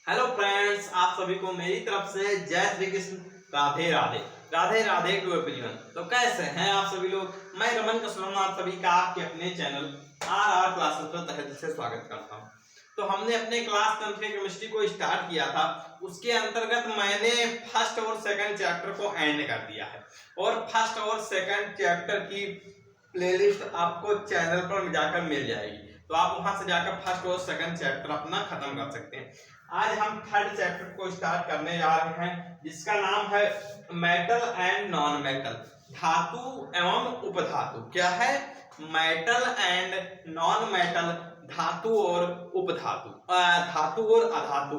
Hello friends, आप सभी को मेरी तरफ से जय श्री कृष्ण, राधे राधे। Radhe Radhe to everyone. तो कैसे हैं आप सभी लोग? मैं रमन कसलम आप सभी का आपके अपने चैनल आर क्लासेस पर तहे दिल से स्वागत करता हूं। तो हमने अपने क्लास 10 के केमिस्ट्री को स्टार्ट किया था। उसके अंतर्गत मैंने फर्स्ट और सेकंड चैप्टर को एंड कर दिया है और फर्स्ट और सेकंड चैप्टर की प्लेलिस्ट आपको चैनल पर जाकर मिल जाएगी। तो आप वहां से जाकर फर्स्ट और सेकंड चैप्टर अपना खत्म कर सकते हैं। आज हम थर्ड चैप्टर को स्टार्ट करने जा रहे हैं, जिसका नाम है मेटल एंड नॉन मेटल, धातु एवं उपधातु। क्या है? मेटल एंड नॉन मेटल, धातु और उपधातु, धातु और अधातु।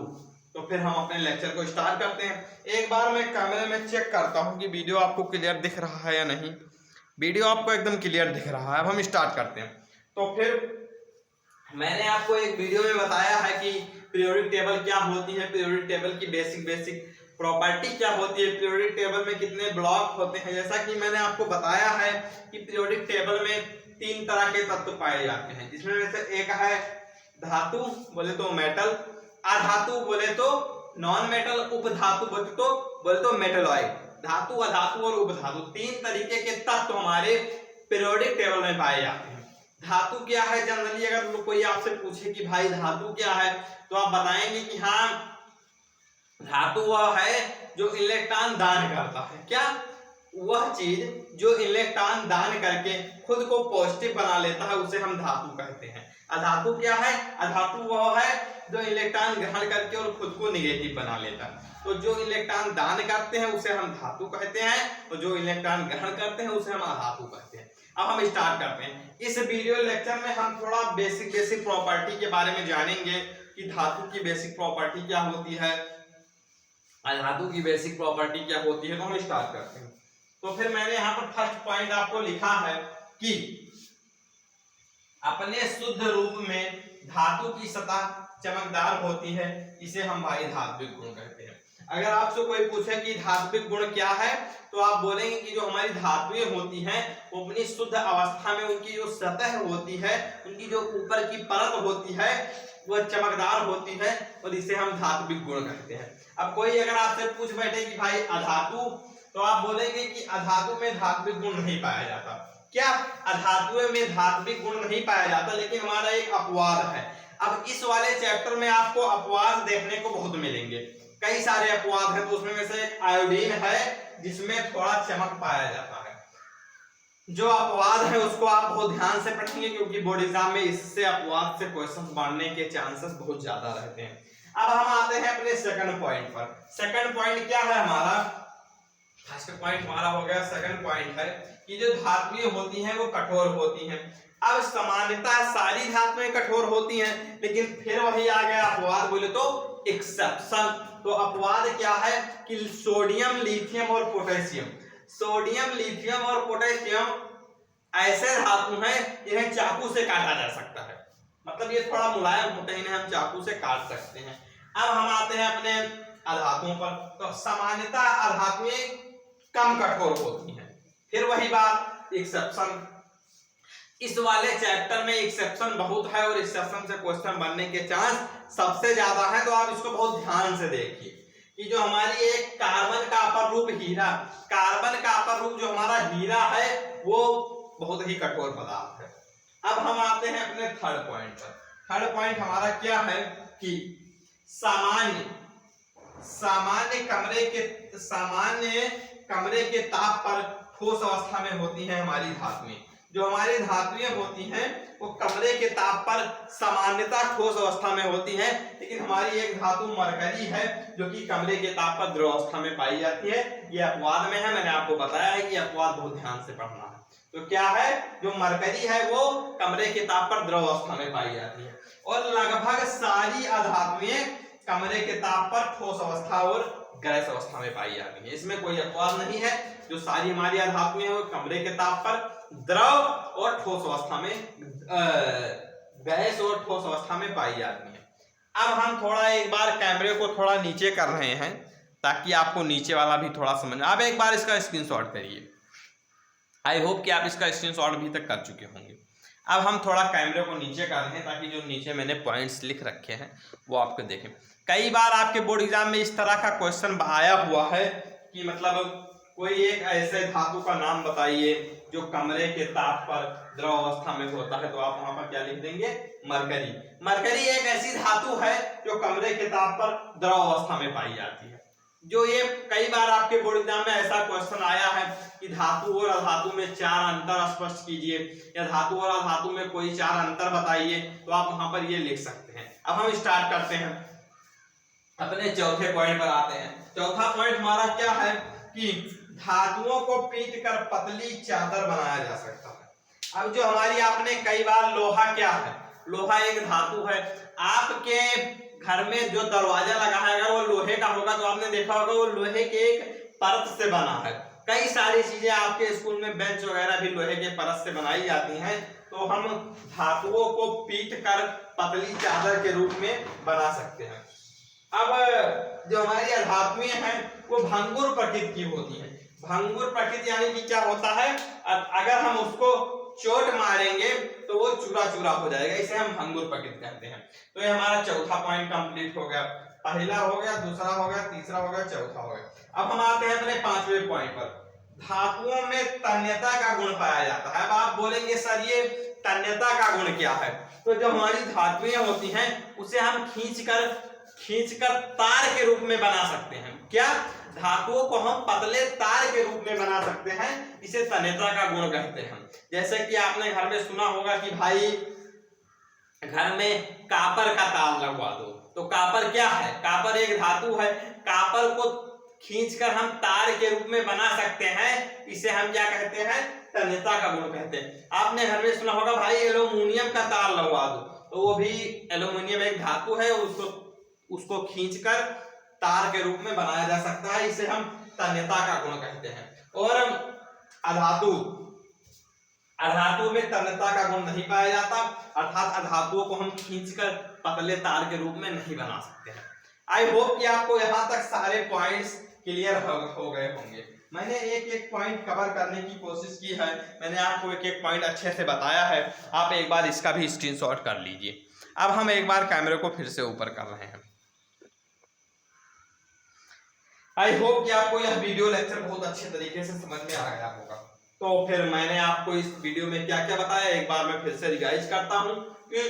तो फिर हम अपने लेक्चर को स्टार्ट करते हैं। एक बार मैं कैमरे में चेक करता हूं कि वीडियो आपको क्लियर दिख रहा है या नहीं। वीडियो आपको एकदम क्लियर दिख रहा है। अब हम स्टार्ट करते हैं। तो फिर मैंने आपको एक वीडियो में बताया है कि पीरियोडिक टेबल क्या होती है, पीरियोडिक टेबल की बेसिक प्रॉपर्टी क्या होती है, पीरियोडिक टेबल में कितने ब्लॉक होते हैं। जैसा कि मैंने आपको बताया है कि पीरियोडिक टेबल में 3 तरह के तत्व पाए जाते हैं, जिसमें से एक है धातु बोले तो मेटल, अधातु बोले तो नॉन मेटल, उपधातु बोले तो मेटलॉइड। धातु, अधातु और उपधातु 3 तरीके के तत्व हमारे पीरियोडिक टेबल में पाए जाते हैं। धातु क्या है? जनरली अगर कोई आपसे पूछे कि भाई धातु क्या है, तो आप बताएंगे कि हाँ, धातु वह है जो इलेक्ट्रॉन दान करता है। क्या? वह चीज जो इलेक्ट्रॉन दान करके खुद को पॉजिटिव बना लेता है, उसे हम धातु कहते हैं। अधातु क्या है? अधातु वह है जो इलेक्ट्रॉन ग्रहण करके और खुद को निगेटिव बना लेता है। तो जो इलेक्ट्रॉन दान करते हैं उसे हम धातु कहते हैं, और जो इलेक्ट्रॉन ग्रहण करते हैं उसे हम अधातु कहते हैं। अब हम स्टार्ट करते हैं। इस वीडियो लेक्चर में हम थोड़ा बेसिक प्रॉपर्टी के बारे में जानेंगे कि धातु की बेसिक प्रॉपर्टी क्या होती है, अधातु की बेसिक प्रॉपर्टी क्या होती है। तो हम स्टार्ट करते हैं। तो फिर मैंने यहाँ पर फर्स्ट पॉइंट आपको लिखा है कि अपने शुद्ध रूप में धातु की सतह चमकदार होती है, इसे हम भाई धात्विक गुण कहते हैं। अगर आपसे कोई पूछे कि धात्विक गुण क्या है, तो आप बोलेंगे कि जो हमारी धातुएं होती हैं वो अपनी शुद्ध अवस्था में उनकी जो सतह होती है, उनकी जो ऊपर की परत होती है, वह चमकदार होती है, और इसे हम धात्विक गुण कहते हैं। अब कोई अगर आपसे पूछ बैठे कि भाई अधातु, तो आप बोलेंगे कि अधातु में धात्विक गुण नहीं पाया जाता। क्या? अधातु में धात्विक गुण नहीं पाया जाता, लेकिन हमारा एक अपवाद है। अब इस वाले चैप्टर में आपको अपवाद देखने को बहुत मिलेंगे, कई सारे अपवाद हैं। तो उसमें से एक आयोडीन है जिसमें थोड़ा चमक पाया जाता है। जो अपवाद है उसको आप बहुत ध्यान से पढ़ेंगे, क्योंकि बोर्ड एग्जाम में इससे अपवाद से क्वेश्चन बनने के चांसेस बहुत ज्यादा रहते हैं। अब हम आते हैं अपने सेकंड पॉइंट पर। सेकंड पॉइंट क्या है हमारा? फर्स्ट पॉइंट हमारा हो गया, सेकंड पॉइंट है कि जो धातुएं होती हैं वो कठोर होती हैं। अब सामान्यतः सारी धातुएं कठोर होती हैं, लेकिन फिर वही आ गया अपवाद बोले तो एक्सेप्शन। तो अपवाद क्या है कि सोडियम, लिथियम और पोटेशियम। सोडियम, लिथियम और पोटेशियम ऐसे धातु हैं जिन्हें चाकू से काटा जा सकता है, मतलब ये थोड़ा मुलायम होते हैं, इन्हें हम चाकू से काट सकते हैं। अब हम आते हैं अपने अधातुओं पर। तो सामान्यतः अधातुएं कम कठोर होती हैं। फिर वही बात, एक्सेप्शन। इस वाले चैप्टर में एक्सेप्शन बहुत है और एक्सेप्शन से क्वेश्चन बनने के चांस सबसे ज्यादा है। तो आप इसको बहुत ध्यान से देखिए कि जो हमारी एक कार्बन का अपर रूप हीरा, कार्बन का अपर रूप जो हमारा हीरा है वो बहुत ही कठोर पदार्थ है। अब हम आते हैं अपने थर्ड पॉइंट पर। थर्ड पॉइंट हमारा क्या है कि सामान्य कमरे के ताप पर ठोस अवस्था में होती हैं हमारी धातुएं। जो हमारी धातुएं होती हैं वो कमरे के ताप पर सामान्यतः ठोस अवस्था में होती हैं, लेकिन हमारी एक धातु मरकरी है जो कि कमरे के ताप पर द्रव अवस्था में पाई जाती है। ये अपवाद में है, मैंने आपको बताया है कि अपवाद बहुत ध्यान से पढ़ना है। तो क्या है? जो मरकरी है वो कमरे के ताप पर द्रव अवस्था में पाई जाती है, और लगभग सारी अधातुएं कमरे के ताप पर ठोस अवस्था और गैस अवस्था में पाई जाती है। इसमें कोई अपवाद नहीं है। जो सारी हमारी अधातुएं हैं वो कमरे के ताप पर द्रव और ठोस अवस्था में, गैस और ठोस अवस्था में पाई जाती है। अब हम थोड़ा एक बार कैमरे को थोड़ा नीचे कर रहे हैं ताकि आपको नीचे वाला भी थोड़ा समझ। अब एक बार इसका स्क्रीनशॉट करिए। आई होप कि आप इसका स्क्रीनशॉट अभी तक कर चुके होंगे। अब हम थोड़ा कैमरे को नीचे कर रहे हैं ताकि जो नीचे मैंने पॉइंट्स लिख रखे हैं वो आपको देखें। कई बार आपके बोर्ड एग्जाम में इस तरह का क्वेश्चन आया हुआ है कि मतलब कोई एक ऐसे धातु का नाम बताइए जो कमरे के ताप पर द्रव अवस्था में होता है, तो आप वहां पर क्या लिख देंगे, मरकरी। मरकरी एक ऐसी धातु है जो कमरे के ताप पर द्रव अवस्था में पाई जाती है। जो ये कई बार आपके बोर्ड एग्जाम में ऐसा क्वेश्चन आया है कि धातु और अधातु में 4 अंतर स्पष्ट कीजिए, या धातु और अधातु में कोई 4 अंतर बताइए, तो आप वहां पर ये लिख सकते हैं। अब हम स्टार्ट करते हैं, अपने चौथे पॉइंट पर आते हैं। चौथा पॉइंट हमारा क्या है कि धातुओं को पीट कर पतली चादर बनाया जा सकता है। अब जो हमारी आपने कई बार लोहा, क्या है, लोहा एक धातु है। आपके घर में जो दरवाजा लगा है अगर वो लोहे का होगा तो आपने देखा होगा वो लोहे के एक परत से बना है। कई सारी चीजें आपके स्कूल में बेंच वगैरह भी लोहे के परत से बनाई जाती हैं। तो हम धातुओं को पीट कर पतली चादर के रूप में बना सकते हैं। अब जो हमारी अधातुएं हैं वो भंगुर प्रकृति की होती हैं। भंगुर प्रकृति यानी कि क्या होता है, अगर हम उसको चोट मारेंगे तो वो चूरा चूरा हो जाएगा, इसे हम भंगुर प्रकृति कहते हैं। तो ये हमारा चौथा पॉइंट कंप्लीट हो गया। पहला हो गया, दूसरा हो गया, तीसरा हो गया, चौथा हो गया। अब हम आते हैं अपने पांचवें पॉइंट पर। धातुओं में तन्यता का गुण पाया जाता है। अब आप बोलेंगे सर ये तन्यता का गुण क्या है, तो जो हमारी धातुएं होती हैं उसे हम खींचकर तार के रूप में बना सकते हैं। क्या, धातुओं को हम पतले तार के रूप में बना सकते हैं, इसे तन्यता का गुण कहते हैं। जैसे कि आपने घर में सुना होगा कि भाई घर में कापर का तार लगवा दो, तो कापर क्या है, कापर एक धातु है। कापर को खींचकर हम तार के रूप में बना सकते हैं, इसे हम क्या कहते हैं, तन्यता का गुण कहते हैं। आपने घर में सुना होगा भाई एल्युमिनियम का तार लगवा दो, तो वो भी एल्युमिनियम एक धातु है, उसको खींचकर तार के रूप में बनाया जा सकता है, इसे हम तन्यता का गुण कहते हैं। और अधातु में तन्यता का गुण नहीं पाया जाता, अर्थात अधातुओं को हम खींचकर पतले तार के रूप में नहीं बना सकते हैं। आई होप कि आपको यहाँ तक सारे पॉइंट्स क्लियर हो गए होंगे। मैंने एक एक पॉइंट कवर करने की कोशिश की है, मैंने आपको एक एक पॉइंट अच्छे से बताया है। आप एक बार इसका भी स्क्रीनशॉट कर लीजिए। अब हम एक बार कैमरे को फिर से ऊपर कर रहे हैं। आई होप कि आपको यह वीडियो लेक्चर बहुत अच्छे तरीके से समझ में आ गया होगा। तो फिर मैंने आपको इस वीडियो में क्या क्या बताया, एक बार मैं फिर से रिवाइज करता हूँ कि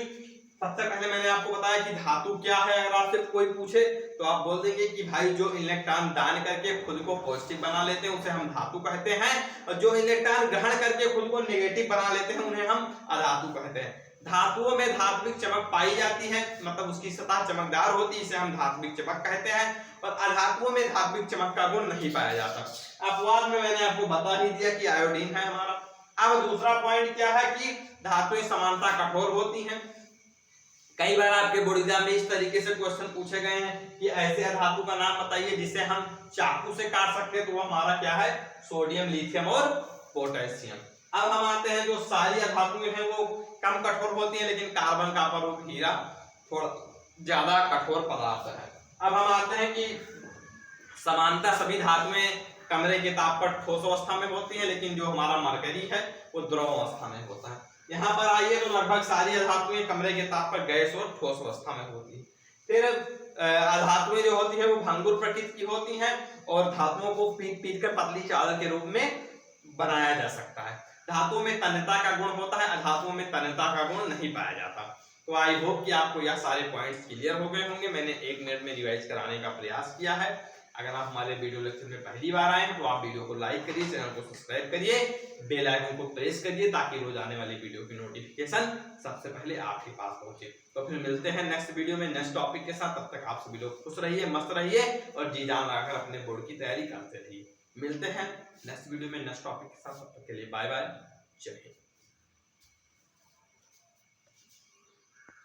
सबसे पहले मैंने आपको बताया कि धातु क्या है। अगर आपसे कोई पूछे तो आप बोल देंगे कि भाई जो इलेक्ट्रॉन दान करके खुद को पॉजिटिव बना लेते हैं उसे हम धातु कहते हैं, और जो इलेक्ट्रॉन ग्रहण करके खुद को नेगेटिव बना लेते हैं उन्हें हम अधातु कहते हैं। धातुओं में धात्विक चमक पाई जाती है, मतलब उसकी सतह चमकदार होती है, इसे हम धात्विक चमक कहते हैं। और अधातुओं में धात्विक चमक का गुण नहीं पाया जाता। अपवाद में मैंने आपको बता ही दिया कि आयोडीन है हमारा। अब दूसरा पॉइंट क्या है कि धातुएं समानता कठोर होती हैं। कई बार आपके बोर्ड एग्जाम में इस तरीके से क्वेश्चन पूछे गए हैं कि ऐसे धातु का नाम बताइए जिसे हम चाकू से काट सकते हैं, तो वो हमारा क्या है, सोडियम, लिथियम और पोटेशियम। अब हम आते हैं जो सारी धातुएं हैं वो कम कठोर होती हैं, लेकिन कार्बन, कॉपर और हीरा थोड़ा ज्यादा कठोर पदार्थ है। अब हम आते हैं कि समानता सभी धातुएं कमरे के ताप पर ठोस अवस्था में होती हैं, लेकिन जो हमारा मरकरी है वो द्रव अवस्था में होता है। यहाँ पर आइए तो लगभग सारी धातुएं कमरे के ताप पर गैस और ठोस अवस्था में होती है। फिर धातुएं जो होती है वो भंगुर प्रकृति की होती हैं, और धातुओं को पीट कर पतली चादर के रूप में बनाया जा सकता है। धातुओं में तन्यता का गुण होता है, अधातुओं में तन्यता का गुण नहीं पाया जाता। तो आई होप कि आपको यह सारे पॉइंट्स क्लियर हो गए होंगे। मैंने 1 मिनट में रिवाइज कराने का प्रयास किया है। अगर आप हमारे वीडियो लेक्चर में पहली बार आए हैं तो आप वीडियो को लाइक करिए, चैनल को सब्सक्राइब करिए, बेल आइकन को प्रेस करिए ताकि रोज आने वाली वीडियो की नोटिफिकेशन सबसे पहले आपके पास पहुंचे। तो फिर मिलते हैं नेक्स्ट वीडियो में नेक्स्ट टॉपिक के साथ। तब तक आप सभी लोग खुश रहिए, मस्त रहिए और जी जान लगाकर अपने बोर्ड की तैयारी करते रहिए। मिलते हैं नेक्स्ट वीडियो में नेक्स्ट टॉपिक के साथ। तब तक के लिए बाय बाय, जय हिंद।